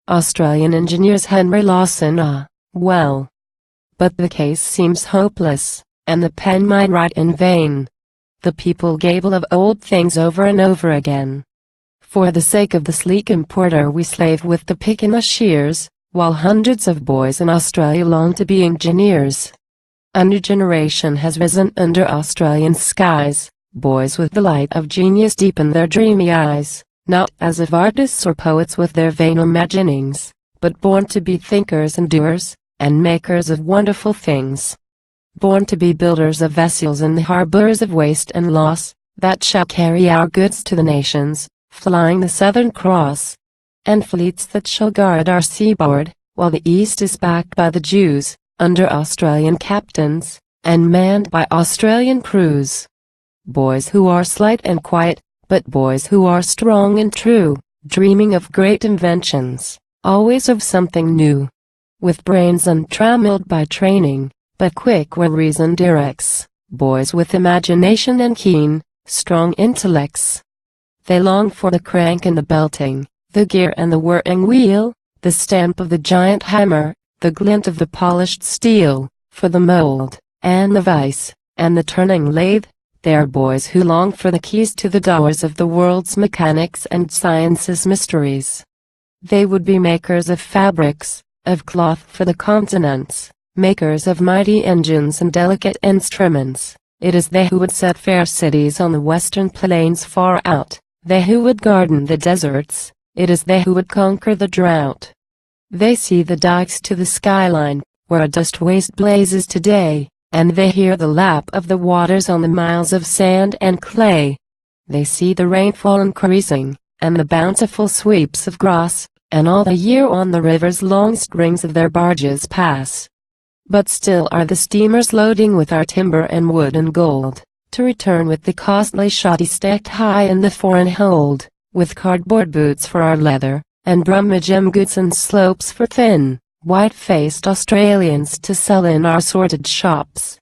Australian engineers Henry Lawson. Well. But the case seems hopeless, and the pen might write in vain. The people gabble of old things over and over again. For the sake of the sleek importer we slave with the pick and the shears, while hundreds of boys in Australia long to be engineers. A new generation has risen under Australian skies, boys with the light of genius deep in their dreamy eyes, not as of artists or poets with their vain imaginings, but born to be thinkers and doers, and makers of wonderful things. Born to be builders of vessels in the harbors of waste and loss, that shall carry our goods to the nations, flying the Southern Cross. And fleets that shall guard our seaboard, while the East is backed by the Jews, under Australian captains, and manned by Australian crews. Boys who are slight and quiet, but boys who are strong and true, dreaming of great inventions, always of something new. With brains untrammeled by training, but quick where reason directs, boys with imagination and keen, strong intellects. They long for the crank and the belting, the gear and the whirring wheel, the stamp of the giant hammer, the glint of the polished steel, for the mold, and the vise, and the turning lathe. They are boys who long for the keys to the doors of the world's mechanics and science's mysteries. They would be makers of fabrics, of cloth for the continents, makers of mighty engines and delicate instruments. It is they who would set fair cities on the western plains far out, they who would garden the deserts. It is they who would conquer the drought. They see the dikes to the skyline, where a dust waste blazes today, and they hear the lap of the waters on the miles of sand and clay. They see the rainfall increasing, and the bountiful sweeps of grass, and all the year on the rivers long strings of their barges pass. But still are the steamers loading with our timber and wood and gold, to return with the costly shoddy stacked high in the foreign hold, with cardboard boots for our leather, and Brummagem goods and slopes for thin, white-faced Australians to sell in our sordid shops.